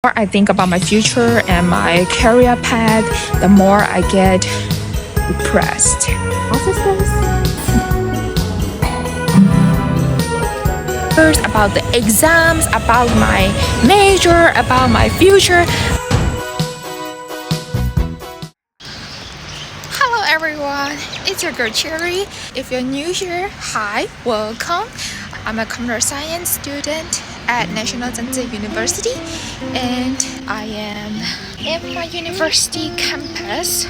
more I think about my future and my career path, the more I get depressed. What is this? First, about the exams, about my major, about my future. Hello everyone, it's your girl Cherry. If you're new here, hi, welcome. I'm a computer science student at National Chengchi University, and I am in my university campus,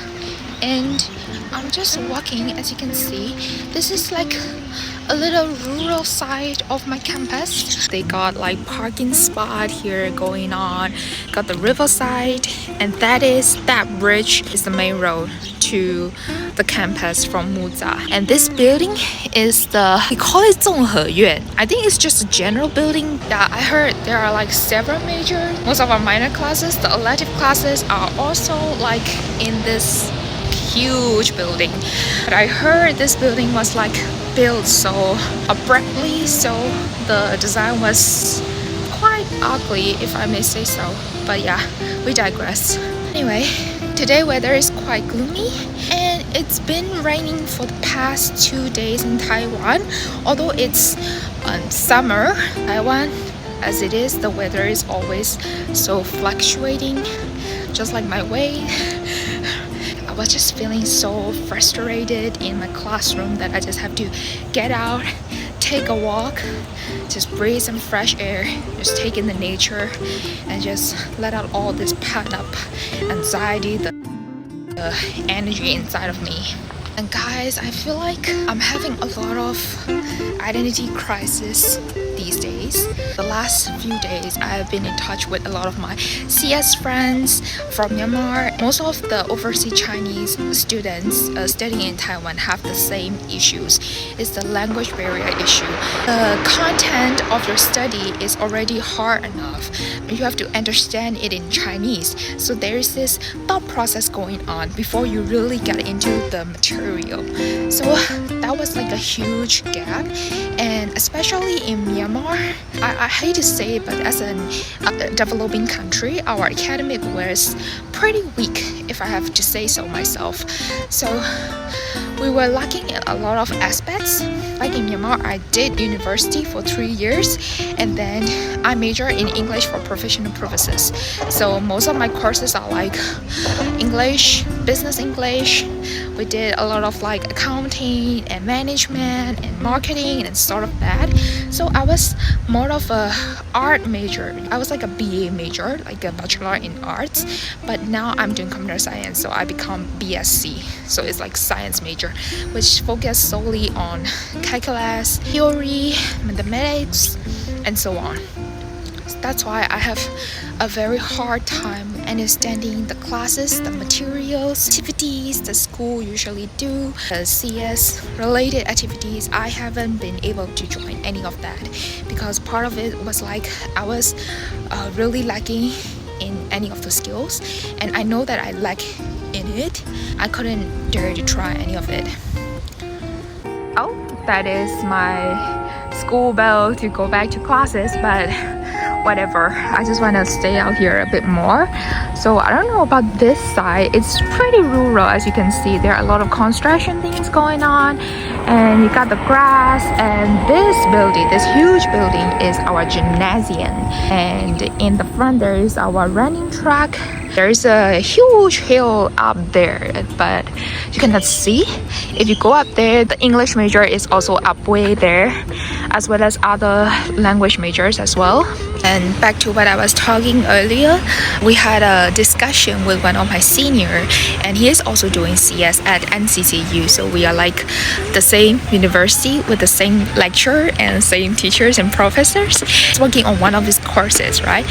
and I'm just walking. As you can see, this is like a little rural side of my campus. They got like parking spot here going on, got the riverside, and that bridge is the main road to the campus from Muza. And this building is we call it 综合院. I think it's just a general building. Yeah, I heard there are like several major, most of our minor classes, the elective classes are also like in this huge building. But I heard this building was like built so abruptly, so the design was quite ugly, if I may say so. But yeah, we digress. Anyway, today weather is quite gloomy, and it's been raining for the past 2 days in Taiwan. Although it's summer, Taiwan as it is, the weather is always so fluctuating, just like my way. I was just feeling so frustrated in my classroom that I just have to get out, take a walk, just breathe some fresh air, just take in the nature, and just let out all this pent up anxiety, the energy inside of me. And guys, I feel like I'm having a lot of identity crisis these days. The last few days, I have been in touch with a lot of my CS friends from Myanmar. Most of the overseas Chinese students studying in Taiwan have the same issues. It's the language barrier issue. The content of your study is already hard enough. You have to understand it in Chinese. So there is this thought process going on before you really get into the material. So that was like a huge gap, and especially in Myanmar, I hate to say it, but as a developing country, our academic was pretty weak, if I have to say so myself. So we were lacking in a lot of aspects. Like in Myanmar, I did university for 3 years, and then I majored in English for professional purposes. So most of my courses are like English, business English. We did a lot of like accounting and management and marketing and sort of that. So I was more of a art major. I was like a BA major, like a bachelor in arts. But now I'm doing computer science, so I become BSc. So it's like science major, which focus solely on calculus, theory, mathematics, and so on. That's why I have a very hard time understanding the classes, the materials, activities the school usually do, the CS related activities. I haven't been able to join any of that because part of it was like I was really lacking in any of the skills, and I know that I lack in it. I couldn't dare to try any of it. Oh, that is my school bell to go back to classes, but whatever, I just want to stay out here a bit more. So I don't know about this side. It's pretty rural, as you can see. There are a lot of construction things going on, and you got the grass. And this building, this huge building, is our gymnasium, and in the front there is our running track. There's a huge hill up there, but you cannot see. If you go up there, the English major is also up way there, as well as other language majors as well. And back to what I was talking earlier, we had a discussion with one of my senior, and he is also doing CS at NCCU. So we are like the same university with the same lecturer and same teachers and professors. He's working on one of his courses, right?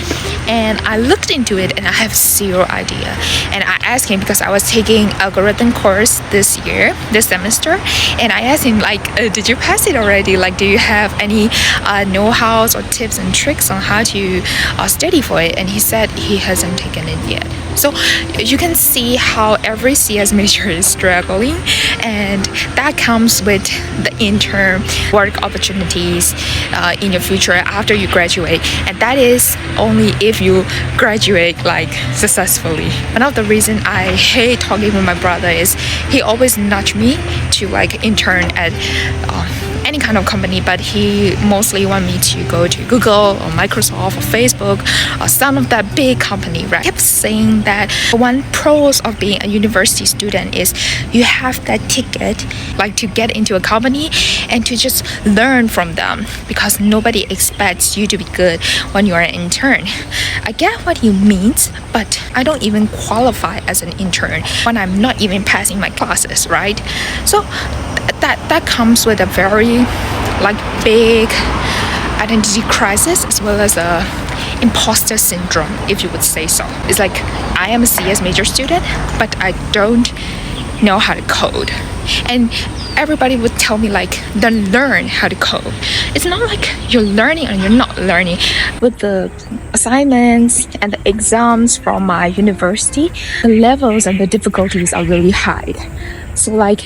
And I looked into it and I have zero idea. And I asked him, because I was taking algorithm course this semester, and I asked him like, did you pass it already? Like, do you have any know-hows or tips and tricks on how how to study for it, and he said he hasn't taken it yet. So you can see how every CS major is struggling, and that comes with the intern work opportunities in your future after you graduate, and that is only if you graduate like successfully. One of the reasons I hate talking with my brother is he always nudge me to like intern at any kind of company, but he mostly want me to go to Google or Microsoft or Facebook or some of that big company, right? I kept saying that one pros of being a university student is you have that ticket like to get into a company and to just learn from them, because nobody expects you to be good when you are an intern. I get what he means, but I don't even qualify as an intern when I'm not even passing my classes, right? So that comes with a very like big identity crisis, as well as a imposter syndrome, if you would say so. It's like I am a CS major student, but I don't know how to code, and everybody would tell me like then learn how to code. It's not like you're learning and you're not learning. With the assignments and the exams from my university, the levels and the difficulties are really high. So like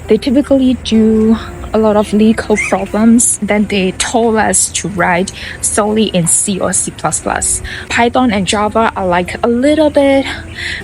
they typically do a lot of legal problems. Then they told us to write solely in C or C++. Python and Java are like a little bit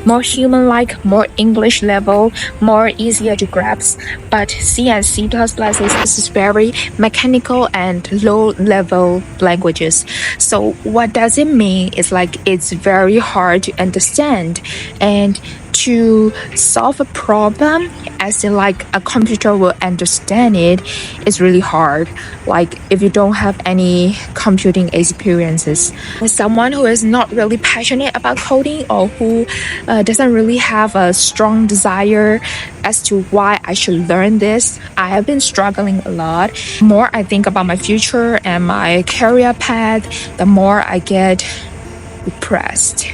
more human-like, more English level, more easier to grasp. But C and C++ is very mechanical and low-level languages. So what does it mean is like it's very hard to understand, and to solve a problem as in like a computer will understand it is really hard, like if you don't have any computing experiences. As someone who is not really passionate about coding, or who doesn't really have a strong desire as to why I should learn this, I have been struggling a lot. The more I think about my future and my career path, the more I get depressed.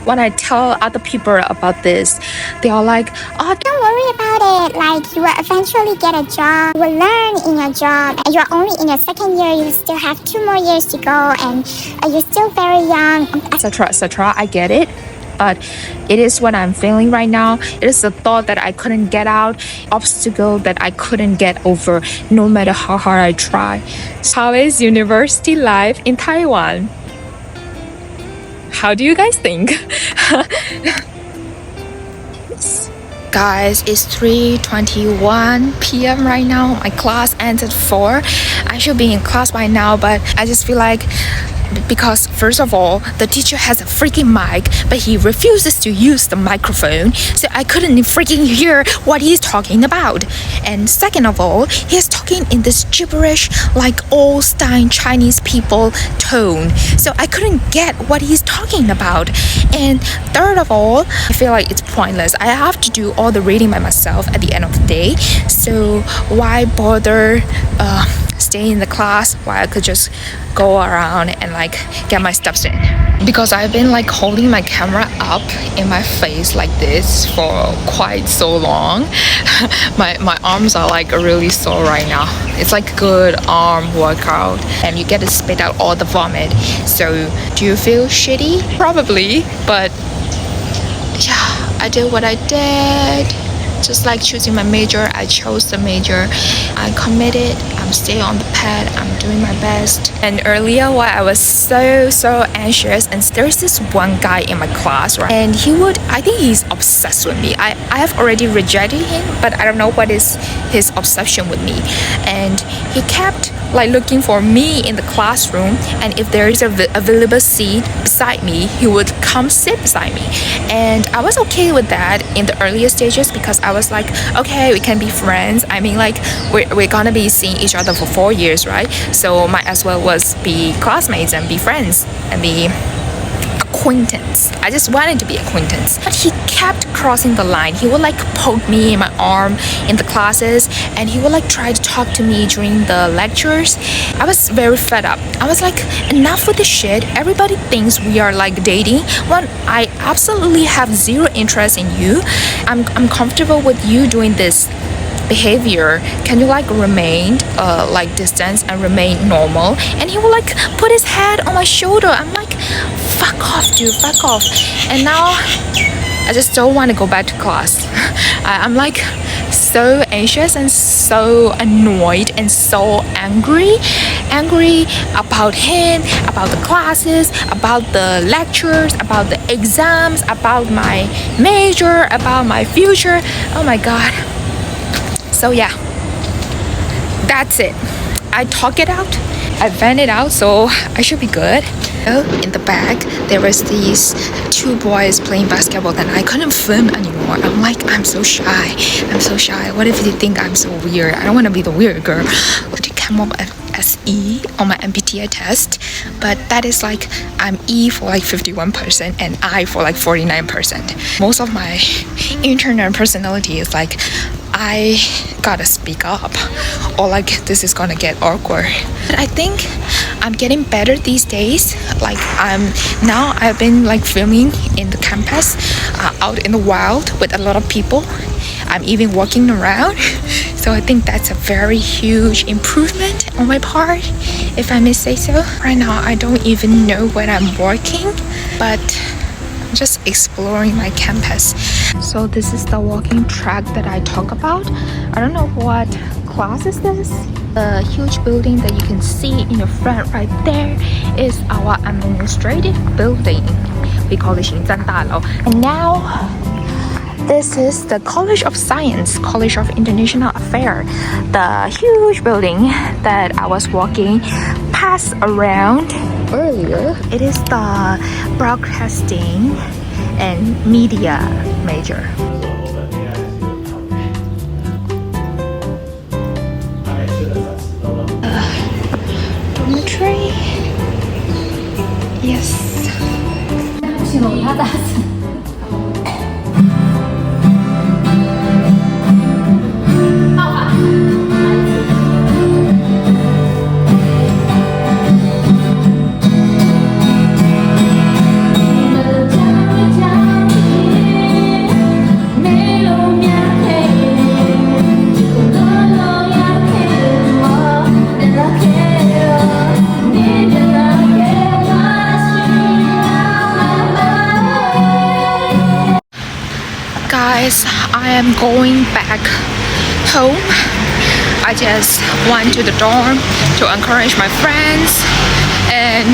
When I tell other people about this, they are like, oh, don't worry about it. Like, you will eventually get a job. You will learn in your job. And you're only in your second year. You still have 2 more years to go. And you're still very young. Etc., etc. I get it. But it is what I'm feeling right now. It is a thought that I couldn't get out, obstacle that I couldn't get over, no matter how hard I try. How is university life in Taiwan? How do you guys think? Guys, it's 3:21 p.m. right now. My class ends at 4. I should be in class by now, but I just feel like, because first of all, the teacher has a freaking mic, but he refuses to use the microphone, so I couldn't freaking hear what he's talking about. And second of all, he's talking in this gibberish like old style Chinese people tone, so I couldn't get what he's talking about. And third of all, I feel like it's pointless. I have to do all the reading by myself at the end of the day, so why bother stay in the class while I could just go around and like get my steps in. Because I've been like holding my camera up in my face like this for quite so long. my arms are like really sore right now. It's like good arm workout, and you get to spit out all the vomit. So do you feel shitty? Probably, but yeah, I did what I did. Just like choosing my major, I chose the major. I committed, I'm staying on the pad, I'm doing my best. And earlier, while I was so anxious, and there's this one guy in my class, right? And I think he's obsessed with me. I have already rejected him, but I don't know what is his obsession with me. And he kept like looking for me in the classroom, and if there is a available seat beside me, he would come sit beside me. And I was okay with that in the earlier stages, because I was like, okay, we can be friends. I mean, like we're gonna be seeing each other for 4 years, right? So might as well was be classmates and be friends and be acquaintance. I just wanted to be acquaintance. But he kept crossing the line. He would like poke me in my arm in the classes, and he would like try to talk to me during the lectures. I was very fed up. I was like, enough with this shit. Everybody thinks we are like dating when I absolutely have zero interest in you. I'm comfortable with you doing this behavior, can you like remain like distance and remain normal? And he would like put his head on my shoulder. I'm like, fuck off, dude, fuck off. And now I just don't want to go back to class. I'm like so anxious and so annoyed and so angry about him, about the classes, about the lectures, about the exams, about my major, about my future. Oh my god. So yeah, that's it. I talk it out, I vent it out, so I should be good. In the back there was these two boys playing basketball and I couldn't film anymore. I'm like, I'm so shy. What if they think I'm so weird? I don't want to be the weird girl. To come up as E on my MBTI test, but that is like I'm E for like 51% and I for like 49%. Most of my internal personality is like I gotta speak up, or like this is gonna get awkward. But I think I'm getting better these days. Like I've been like filming in the campus, out in the wild with a lot of people. I'm even walking around. So I think that's a very huge improvement on my part, if I may say so. Right now I don't even know when I'm working, but I'm just exploring my campus. So this is the walking track that I talk about. I don't know what class is this. The huge building that you can see in the front right there is our administrative building. We call it 行政大楼. And now this is the College of Science, College of International Affairs, the huge building that I was walking past around earlier. It is the broadcasting and media major. Dormitory. Yes. Guys, I am going back home. I just went to the dorm to encourage my friends, and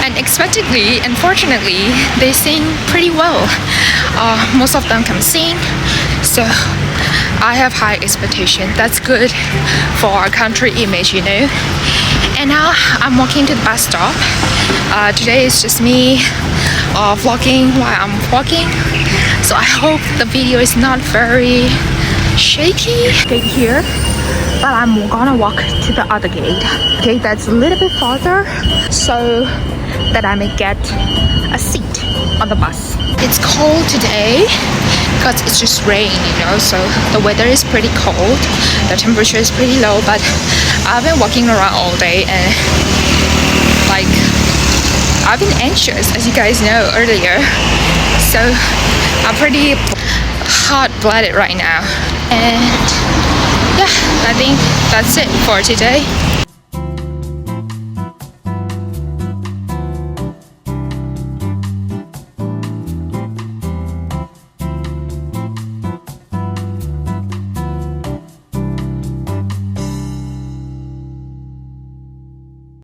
unexpectedly, unfortunately, they sing pretty well. Most of them can sing, so I have high expectation. That's good for our country image, you know. And now I'm walking to the bus stop. Today is just me vlogging while I'm walking. So I hope the video is not very shaky. Gate here, but I'm gonna walk to the other gate. Okay, that's a little bit farther, so that I may get a seat on the bus. It's cold today because it's just rain, you know, so the weather is pretty cold. The temperature is pretty low, but I've been walking around all day and like I've been anxious, as you guys know earlier. So I'm pretty hot-blooded right now. And yeah, I think that's it for today.